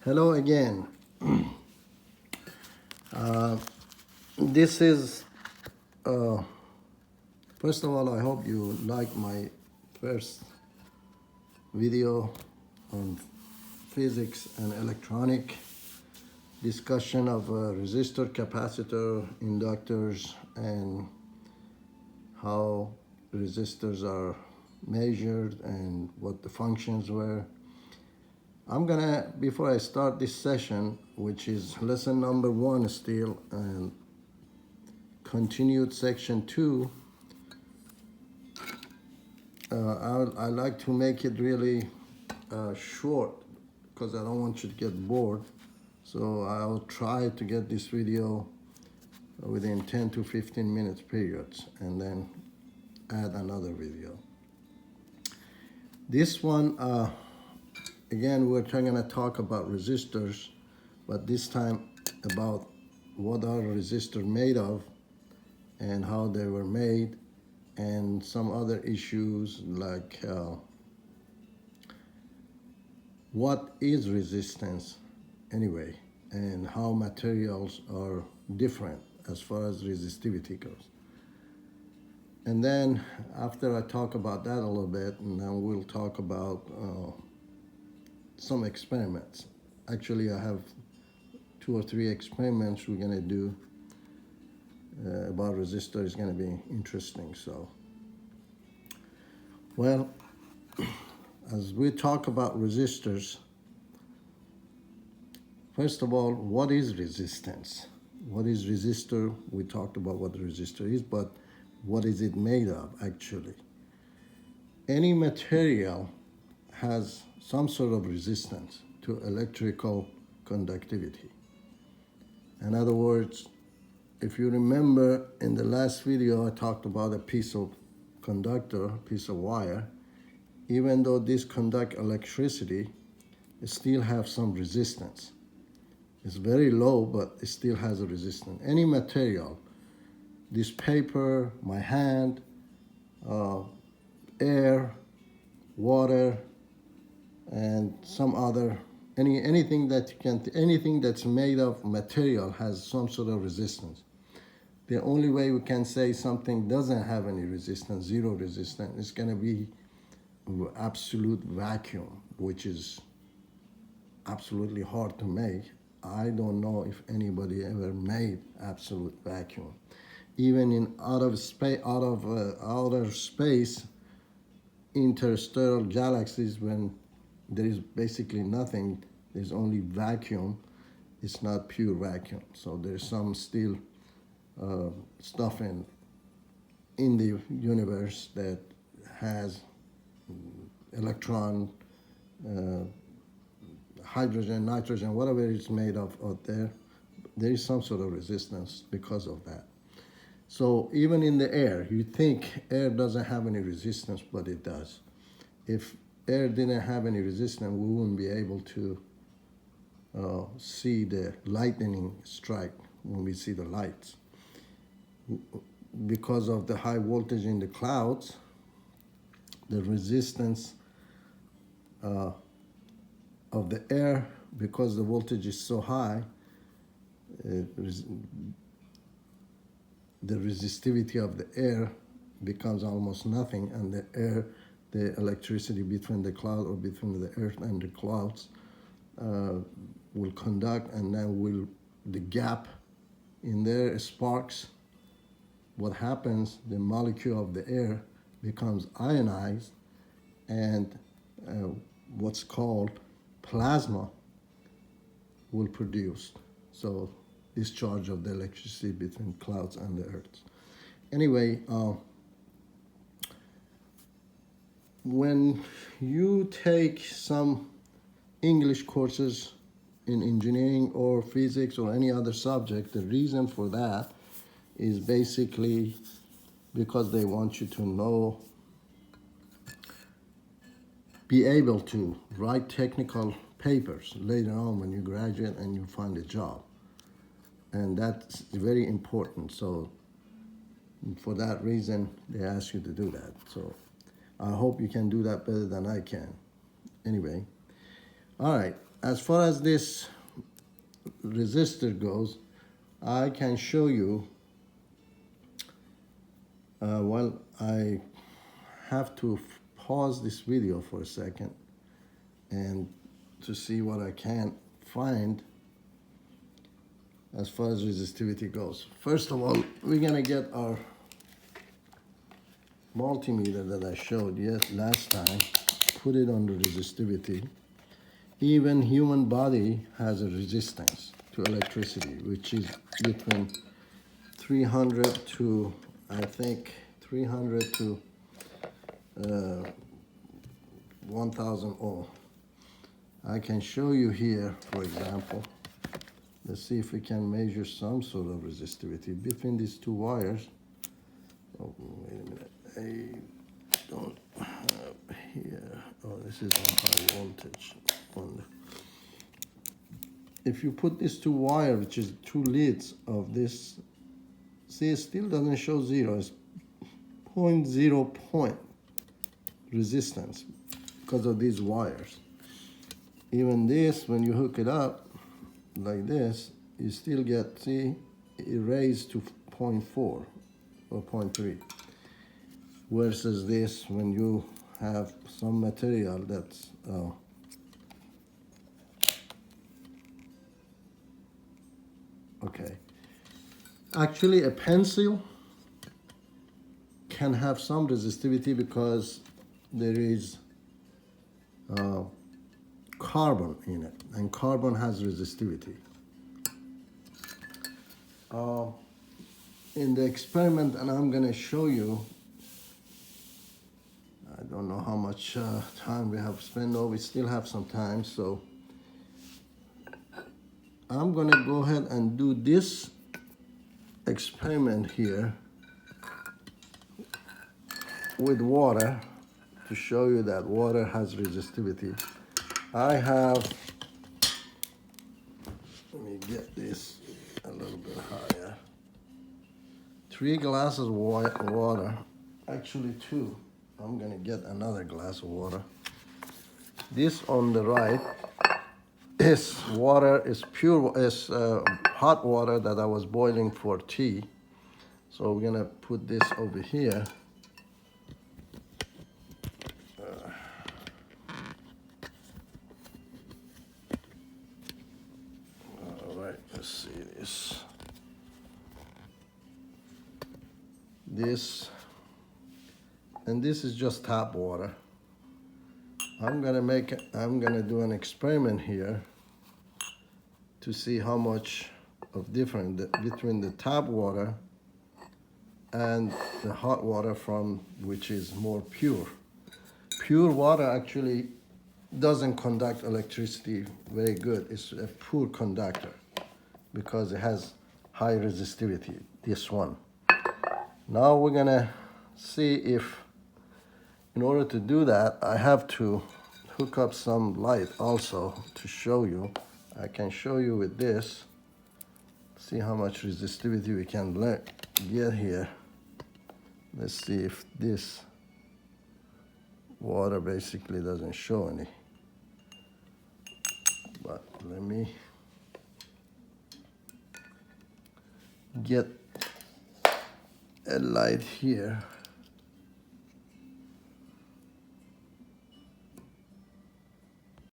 Hello again. This is, first of all, I hope you like my first video on physics and electronic discussion of resistor, capacitor, inductors, and how resistors are measured and what the functions were. I'm gonna, before I start this session, which is lesson number 1 still, and continued section 2, I like to make it really short because I don't want you to get bored. So I'll try to get this video within 10 to 15 minutes periods and then add another video. This one, again, we're going to talk about resistors, but this time about what are resistors made of and how they were made, and some other issues like what is resistance anyway, and how materials are different as far as resistivity goes. And then after I talk about that a little bit, and then we'll talk about some experiments. Actually, I have 2 or 3 experiments we're going to do about resistor. Is going to be interesting. So, well, as we talk about resistors, first of all, what is resistance? What is resistor? We talked about what the resistor is, but what is it made of actually? Any material has some sort of resistance to electrical conductivity. In other words, if you remember in the last video, I talked about a piece of conductor, piece of wire. Even though this conduct electricity, it still have some resistance. It's very low, but it still has a resistance. Any material, this paper, my hand, air, water, and some other, anything that you can, anything that's made of material has some sort of resistance. The only way we can say something doesn't have any resistance, zero resistance, is going to be absolute vacuum, which is absolutely hard to make. I don't know if anybody ever made absolute vacuum. Even in outer space, interstellar galaxies, when there is basically nothing, there's only vacuum. It's not pure vacuum. So there's some still stuff in the universe that has electron, hydrogen, nitrogen, whatever it's made of out there, there is some sort of resistance because of that. So even in the air, you think air doesn't have any resistance, but it does. If air didn't have any resistance, we wouldn't be able to see the lightning strike when we see the lights. Because of the high voltage in the clouds, the resistance of the air, because the voltage is so high, the resistivity of the air becomes almost nothing, and the air, the electricity between the cloud or between the earth and the clouds will conduct, and then the gap in there sparks. What happens, the molecule of the air becomes ionized, and what's called plasma will produce. So discharge of the electricity between clouds and the earth. Anyway, when you take some English courses in engineering or physics or any other subject, the reason for that is basically because they want you to know, be able to write technical papers later on when you graduate and you find a job. And that's very important. So for that reason, they ask you to do that. So I hope you can do that better than I can. Anyway, all right. as far as this resistor goes, I can show you, well, I have to pause this video for a second and to see what I can find as far as resistivity goes. First of all, we're gonna get our multimeter that I showed last time, put it on the resistivity. Even human body has a resistance to electricity, which is between 300 to, I think, 300 to 1000 ohm. I can show you here, for example. Let's see if we can measure some sort of resistivity between these two wires. Oh, wait a minute. I don't have here. Oh, this is a high voltage one. If you put these two wires, which is two leads of this, see, it still doesn't show zero. It's 0.0 point resistance because of these wires. Even this, when you hook it up like this, you still get, see, it raised to 0.4 or 0.3. Versus this, when you have some material that's okay. Actually, a pencil can have some resistivity because there is carbon in it, and carbon has resistivity. In the experiment, and I'm going to show you, I don't know how much time we have spent, we still have some time, so I'm going to go ahead and do this experiment here with water to show you that water has resistivity. I have, let me get this a little bit higher, 3 glasses of water, actually 2. I'm gonna get another glass of water. This on the right is water, is pure, is hot water that I was boiling for tea. So we're gonna put this over here. All right, let's see this. And this is just tap water. I'm gonna do an experiment here to see how much of difference between the tap water and the hot water from which is more pure. Pure water actually doesn't conduct electricity very good. It's a poor conductor because it has high resistivity, this one. Now we're gonna see if, in order to do that, I have to hook up some light also to show you. I can show you with this. See how much resistivity we can get here. Let's see if this water basically doesn't show any. But let me get a light here.